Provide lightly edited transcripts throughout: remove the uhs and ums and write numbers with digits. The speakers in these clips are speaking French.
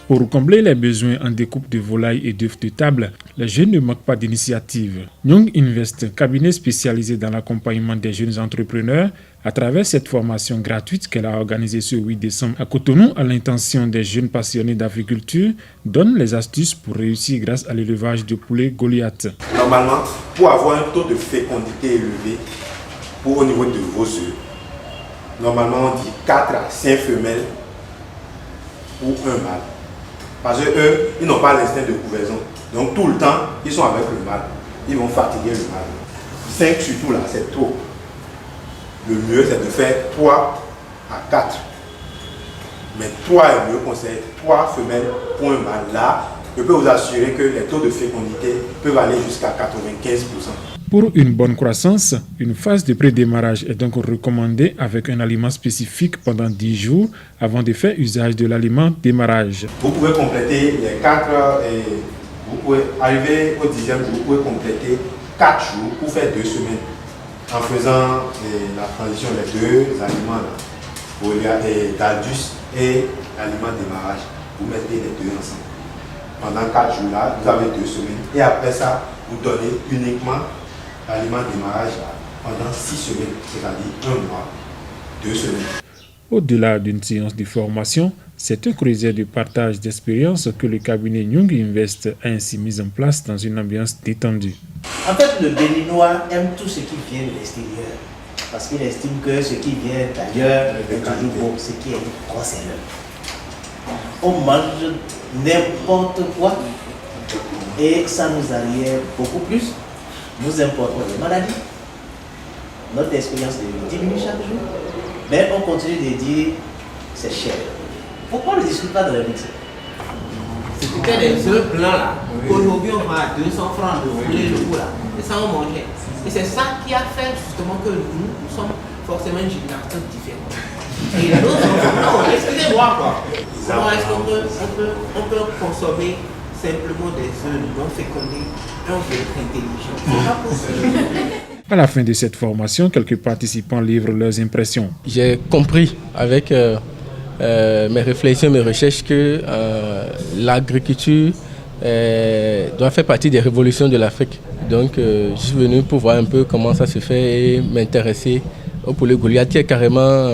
Pour combler les besoins en découpe de volailles et d'œufs de table, les jeunes ne manquent pas d'initiatives. Young Invest, cabinet spécialisé dans l'accompagnement des jeunes entrepreneurs, à travers cette formation gratuite qu'elle a organisée ce 8 décembre à Cotonou à l'intention des jeunes passionnés d'agriculture, donne les astuces pour réussir grâce à l'élevage de poulets Goliath. Normalement, pour avoir un taux de fécondité élevé au niveau de vos œufs, normalement on dit 4 à 5 femelles pour un mâle. Parce qu'eux, ils n'ont pas l'instinct de couvaison. Donc tout le temps, ils sont avec le mâle. Ils vont fatiguer le mâle. 5 surtout là, c'est trop. Le mieux, c'est de faire 3 à 4. Mais 3 est mieux conseillé. 3 femelles pour un mâle. Là, je peux vous assurer que les taux de fécondité peuvent aller jusqu'à 95%. Pour une bonne croissance, une phase de pré-démarrage est donc recommandée avec un aliment spécifique pendant 10 jours avant de faire usage de l'aliment démarrage. Vous pouvez compléter les 4 et vous pouvez arriver au 10e jour, vous pouvez compléter 4 jours pour faire 2 semaines en faisant la transition des 2 aliments, d'Aldus et l'aliment démarrage. Vous mettez les 2 ensemble. Pendant 4 jours là, vous avez 2 semaines et après ça, vous donnez uniquement l'aliment démarrage pendant 6 semaines, c'est-à-dire 1 mois, 2 semaines. Au-delà d'une séance de formation, c'est un creuset de partage d'expériences que le cabinet Young Invest a ainsi mis en place dans une ambiance détendue. En fait, le Béninois aime tout ce qui vient de l'extérieur parce qu'il estime que ce qui vient d'ailleurs est toujours bon, ce qui est concernant. On mange n'importe quoi et ça nous arrive beaucoup plus. Nous importons les maladies, notre expérience diminue chaque jour, mais on continue de dire c'est cher. Pourquoi on ne discute pas dans le mix? C'était des œufs blancs là. Aujourd'hui on va à 200 francs de poulet le coup là. Et ça on mangeait. Et c'est ça qui a fait justement que nous sommes forcément une génération différente. Et il y a d'autres enfants. Non, excusez-moi quoi. Comment est-ce qu'on peut consommer simplement des œufs non fécondés? À la fin de cette formation, quelques participants livrent leurs impressions. J'ai compris avec mes réflexions, mes recherches que l'agriculture doit faire partie des révolutions de l'Afrique. Donc je suis venu pour voir un peu comment ça se fait et m'intéresser au poulet Goliath qui est carrément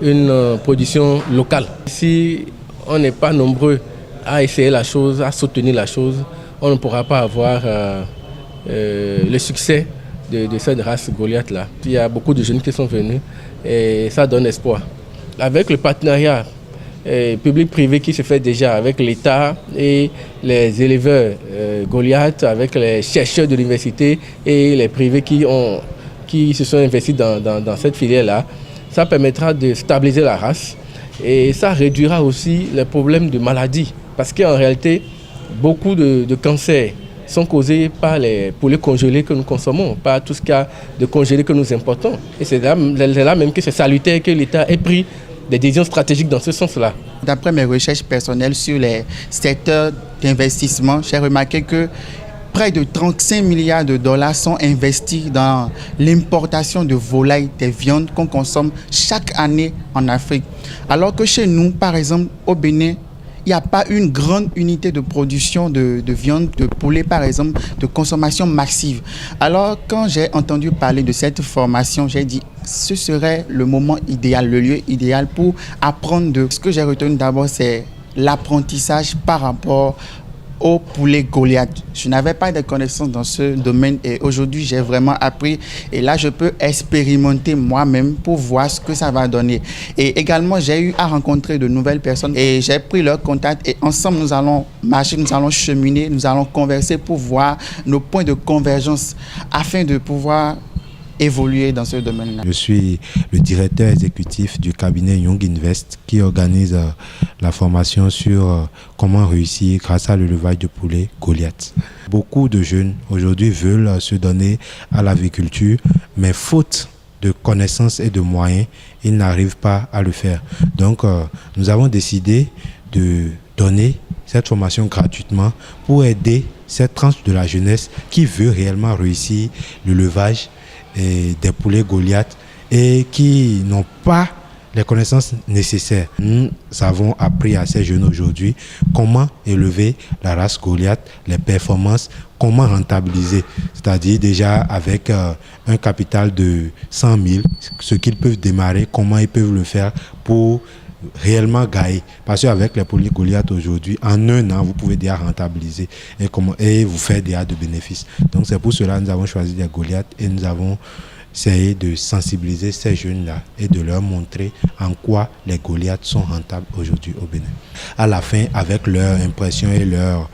une production locale. Si on n'est pas nombreux à essayer la chose, à soutenir la chose, on ne pourra pas avoir le succès de cette race Goliath-là. Il y a beaucoup de jeunes qui sont venus et ça donne espoir. Avec le partenariat public-privé qui se fait déjà avec l'État et les éleveurs Goliath, avec les chercheurs de l'université et les privés qui se sont investis dans cette filière-là, ça permettra de stabiliser la race et ça réduira aussi les problèmes de maladies. Parce qu'en réalité, beaucoup de cancers sont causés par les poulets congelés que nous consommons, par tout ce qu'il y a de congelé que nous importons. Et c'est là même que c'est salutaire que l'État ait pris des décisions stratégiques dans ce sens-là. D'après mes recherches personnelles sur les secteurs d'investissement, j'ai remarqué que près de 35 milliards de dollars sont investis dans l'importation de volailles, des viandes qu'on consomme chaque année en Afrique. Alors que chez nous, par exemple, au Bénin, il n'y a pas une grande unité de production de viande, de poulet par exemple, de consommation massive. Alors quand j'ai entendu parler de cette formation, j'ai dit ce serait le moment idéal, le lieu idéal pour apprendre de... Ce que j'ai retenu d'abord, c'est l'apprentissage par rapport au poulet Goliath. Je n'avais pas de connaissances dans ce domaine et aujourd'hui j'ai vraiment appris et là je peux expérimenter moi-même pour voir ce que ça va donner. Et également j'ai eu à rencontrer de nouvelles personnes et j'ai pris leur contact et ensemble nous allons marcher, nous allons cheminer, nous allons converser pour voir nos points de convergence afin de pouvoir évoluer dans ce domaine-là. Je suis le directeur exécutif du cabinet Young Invest qui organise la formation sur comment réussir grâce à l'élevage de poulet Goliath. Beaucoup de jeunes aujourd'hui veulent se donner à l'agriculture, mais faute de connaissances et de moyens, ils n'arrivent pas à le faire. Donc nous avons décidé de donner cette formation gratuitement pour aider cette tranche de la jeunesse qui veut réellement réussir l'élevage des poulets Goliath et qui n'ont pas les connaissances nécessaires. Nous avons appris à ces jeunes aujourd'hui comment élever la race Goliath, les performances, comment rentabiliser, c'est-à-dire déjà avec un capital de 100 000, ce qu'ils peuvent démarrer, comment ils peuvent le faire pour réellement gagner. Parce qu'avec les poules Goliath aujourd'hui, en un an, vous pouvez déjà rentabiliser et vous faire déjà de bénéfices. Donc c'est pour cela que nous avons choisi les Goliath et nous avons essayé de sensibiliser ces jeunes-là et de leur montrer en quoi les Goliaths sont rentables aujourd'hui au Bénin. À la fin, avec leur impression et leurs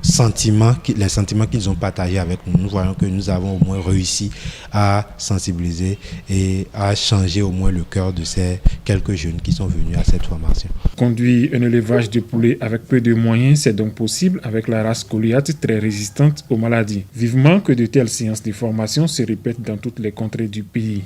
sentiments, les sentiments qu'ils ont partagés avec nous, nous voyons que nous avons au moins réussi à sensibiliser et à changer au moins le cœur de ces quelques jeunes qui sont venus à cette formation. Conduire un élevage de poulets avec peu de moyens, c'est donc possible avec la race Goliath très résistante aux maladies. Vivement que de telles séances de formation se répètent dans toutes les contrées du pays.